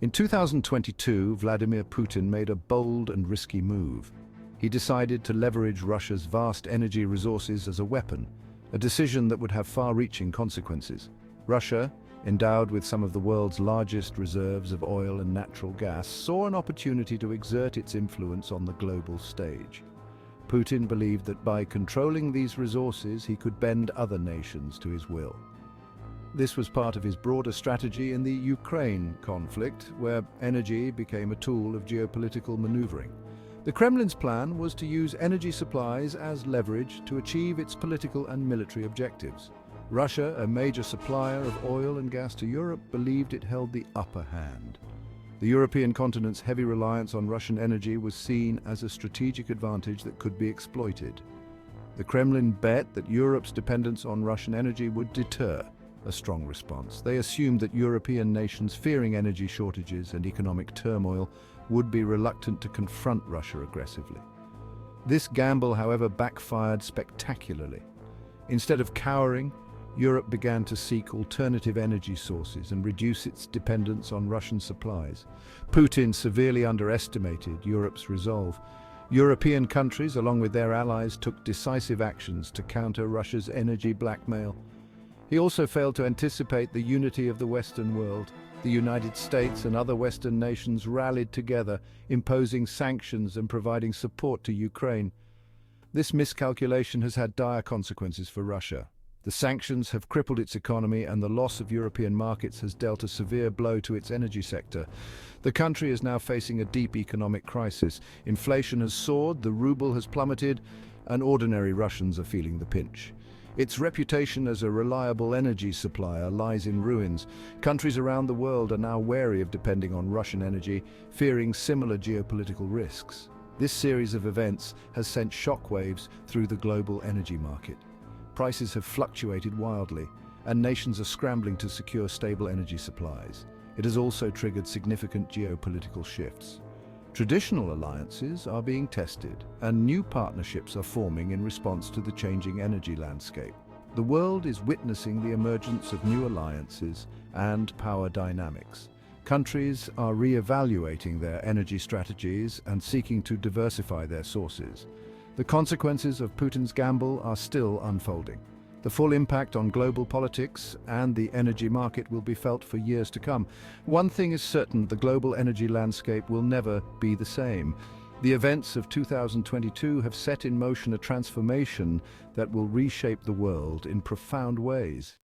In 2022, Vladimir Putin made a bold and risky move. He decided to leverage Russia's vast energy resources as a weapon, a decision that would have far-reaching consequences. Russia, endowed with some of the world's largest reserves of oil and natural gas, saw an opportunity to exert its influence on the global stage. Putin believed that by controlling these resources, he could bend other nations to his will. This was part of his broader strategy in the Ukraine conflict, where energy became a tool of geopolitical maneuvering. The Kremlin's plan was to use energy supplies as leverage to achieve its political and military objectives. Russia, a major supplier of oil and gas to Europe, believed it held the upper hand. The European continent's heavy reliance on Russian energy was seen as a strategic advantage that could be exploited. The Kremlin bet that Europe's dependence on Russian energy would deter a strong response. They assumed that European nations, fearing energy shortages and economic turmoil, would be reluctant to confront Russia aggressively. This gamble, however, backfired spectacularly. Instead of cowering, Europe began to seek alternative energy sources and reduce its dependence on Russian supplies. Putin severely underestimated Europe's resolve. European countries, along with their allies, took decisive actions to counter Russia's energy blackmail. He also failed to anticipate the unity of the Western world. The United States and other Western nations rallied together, imposing sanctions and providing support to Ukraine. This miscalculation has had dire consequences for Russia. The sanctions have crippled its economy, and the loss of European markets has dealt a severe blow to its energy sector. The country is now facing a deep economic crisis. Inflation has soared, the ruble has plummeted, and ordinary Russians are feeling the pinch. Its reputation as a reliable energy supplier lies in ruins. Countries around the world are now wary of depending on Russian energy, fearing similar geopolitical risks. This series of events has sent shockwaves through the global energy market. Prices have fluctuated wildly, and nations are scrambling to secure stable energy supplies. It has also triggered significant geopolitical shifts. Traditional alliances are being tested, and new partnerships are forming in response to the changing energy landscape. The world is witnessing the emergence of new alliances and power dynamics. Countries are re-evaluating their energy strategies and seeking to diversify their sources. The consequences of Putin's gamble are still unfolding. The full impact on global politics and the energy market will be felt for years to come. One thing is certain: the global energy landscape will never be the same. The events of 2022 have set in motion a transformation that will reshape the world in profound ways.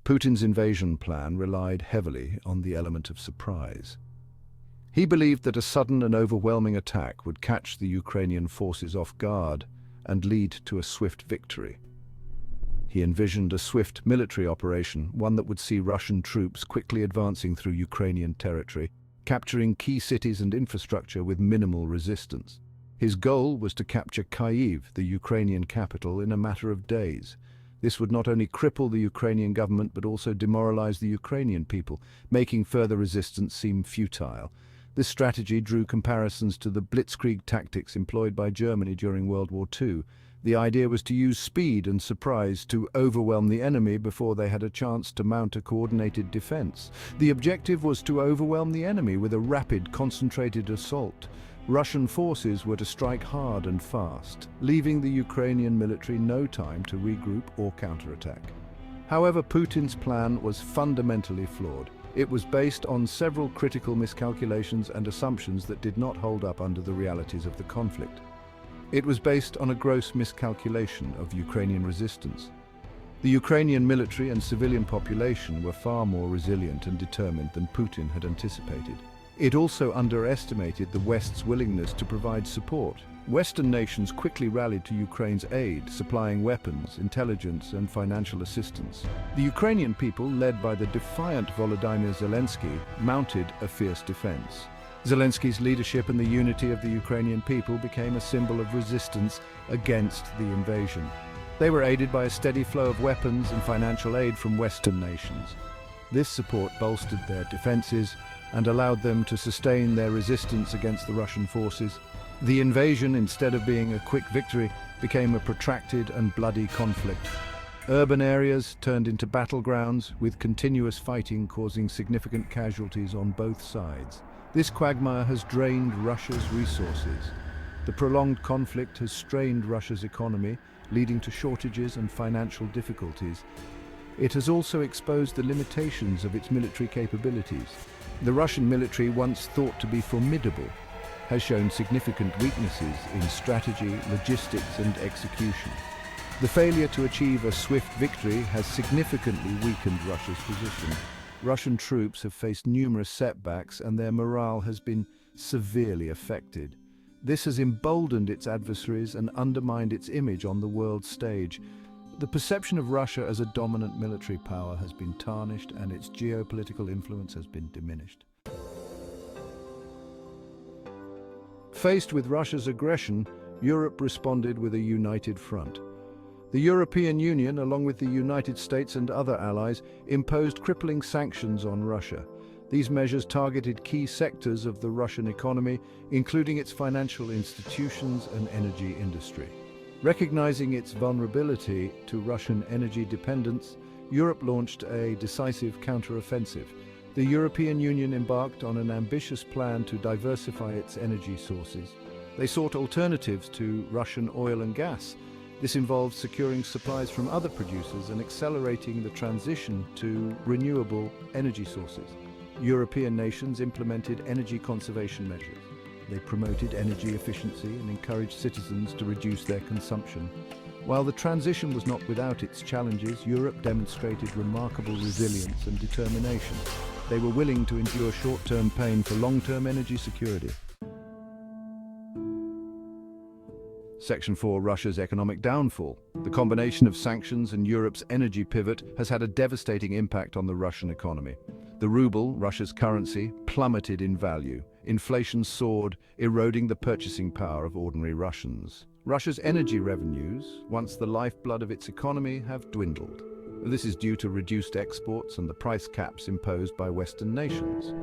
Putin's invasion plan relied heavily on the element of surprise. He believed that a sudden and overwhelming attack would catch the Ukrainian forces off guard and lead to a swift victory. He envisioned a swift military operation, one that would see Russian troops quickly advancing through Ukrainian territory, capturing key cities and infrastructure with minimal resistance. His goal was to capture Kyiv, the Ukrainian capital, in a matter of days. This would not only cripple the Ukrainian government but also demoralize the Ukrainian people, making further resistance seem futile. This strategy drew comparisons to the blitzkrieg tactics employed by Germany during World War II. The idea was to use speed and surprise to overwhelm the enemy before they had a chance to mount a coordinated defense. The objective was to overwhelm the enemy with a rapid, concentrated assault. Russian forces were to strike hard and fast, leaving the Ukrainian military no time to regroup or counterattack. However, Putin's plan was fundamentally flawed. It was based on several critical miscalculations and assumptions that did not hold up under the realities of the conflict. It was based on a gross miscalculation of Ukrainian resistance. The Ukrainian military and civilian population were far more resilient and determined than Putin had anticipated. It also underestimated the West's willingness to provide support. Western nations quickly rallied to Ukraine's aid, supplying weapons, intelligence, and financial assistance. The Ukrainian people, led by the defiant Volodymyr Zelensky, mounted a fierce defense. Zelensky's leadership and the unity of the Ukrainian people became a symbol of resistance against the invasion. They were aided by a steady flow of weapons and financial aid from Western nations. This support bolstered their defenses and allowed them to sustain their resistance against the Russian forces. The invasion, instead of being a quick victory, became a protracted and bloody conflict. Urban areas turned into battlegrounds, with continuous fighting causing significant casualties on both sides. This quagmire has drained Russia's resources. The prolonged conflict has strained Russia's economy, leading to shortages and financial difficulties. It has also exposed the limitations of its military capabilities. The Russian military, once thought to be formidable, has shown significant weaknesses in strategy, logistics, and execution. The failure to achieve a swift victory has significantly weakened Russia's position. Russian troops have faced numerous setbacks and their morale has been severely affected. This has emboldened its adversaries and undermined its image on the world stage. The perception of Russia as a dominant military power has been tarnished and its geopolitical influence has been diminished. Faced with Russia's aggression, Europe responded with a united front. The European Union, along with the United States and other allies, imposed crippling sanctions on Russia. These measures targeted key sectors of the Russian economy, including its financial institutions and energy industry. Recognizing its vulnerability to Russian energy dependence, Europe launched a decisive counter-offensive. The European Union embarked on an ambitious plan to diversify its energy sources. They sought alternatives to Russian oil and gas. This involved securing supplies from other producers and accelerating the transition to renewable energy sources. European nations implemented energy conservation measures. They promoted energy efficiency and encouraged citizens to reduce their consumption. While the transition was not without its challenges, Europe demonstrated remarkable resilience and determination. They were willing to endure short-term pain for long-term energy security. Section 4. Russia's economic downfall. The combination of sanctions and Europe's energy pivot has had a devastating impact on the Russian economy. The ruble, Russia's currency, plummeted in value. Inflation soared, eroding the purchasing power of ordinary Russians. Russia's energy revenues, once the lifeblood of its economy, have dwindled. This is due to reduced exports and the price caps imposed by Western nations.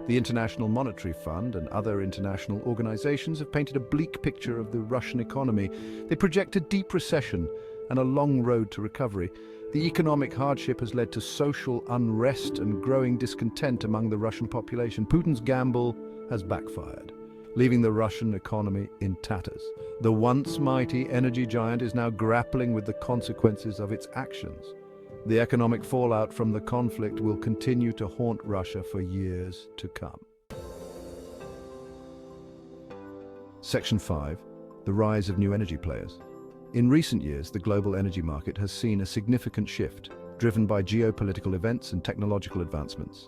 The International Monetary Fund and other international organizations have painted a bleak picture of the Russian economy. They project a deep recession and a long road to recovery. The economic hardship has led to social unrest and growing discontent among the Russian population. Putin's gamble has backfired, leaving the Russian economy in tatters. The once mighty energy giant is now grappling with the consequences of its actions. The economic fallout from the conflict will continue to haunt Russia for years to come. Section 5. The rise of new energy players. In recent years, the global energy market has seen a significant shift, driven by geopolitical events and technological advancements.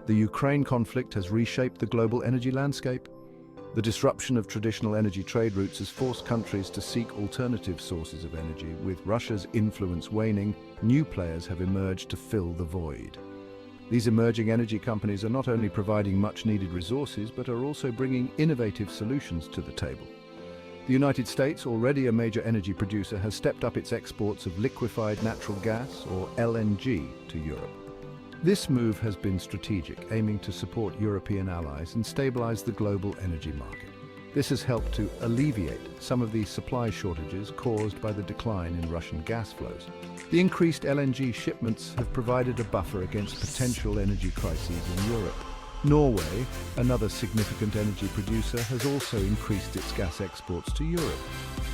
The Ukraine conflict has reshaped the global energy landscape. The disruption of traditional energy trade routes has forced countries to seek alternative sources of energy. With Russia's influence waning, new players have emerged to fill the void. These emerging energy companies are not only providing much-needed resources, but are also bringing innovative solutions to the table. The United States, already a major energy producer, has stepped up its exports of liquefied natural gas, or LNG, to Europe. This move has been strategic, aiming to support European allies and stabilize the global energy market. This has helped to alleviate some of the supply shortages caused by the decline in Russian gas flows. The increased LNG shipments have provided a buffer against potential energy crises in Europe. Norway, another significant energy producer, has also increased its gas exports to Europe.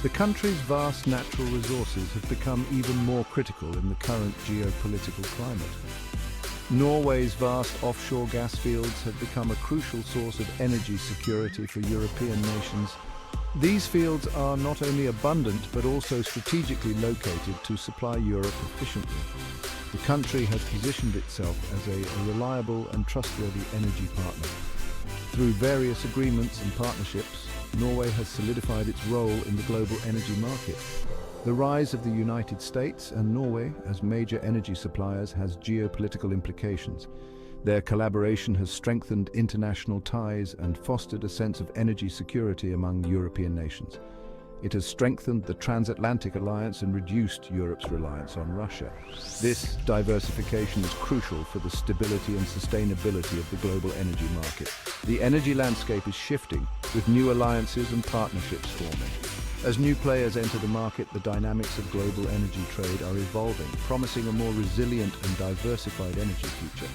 The country's vast natural resources have become even more critical in the current geopolitical climate. Norway's vast offshore gas fields have become a crucial source of energy security for European nations. These fields are not only abundant but also strategically located to supply Europe efficiently. The country has positioned itself as a reliable and trustworthy energy partner. Through various agreements and partnerships, Norway has solidified its role in the global energy market. The rise of the United States and Norway as major energy suppliers has geopolitical implications. Their collaboration has strengthened international ties and fostered a sense of energy security among European nations. It has strengthened the transatlantic alliance and reduced Europe's reliance on Russia. This diversification is crucial for the stability and sustainability of the global energy market. The energy landscape is shifting, with new alliances and partnerships forming. As new players enter the market, the dynamics of global energy trade are evolving, promising a more resilient and diversified energy future.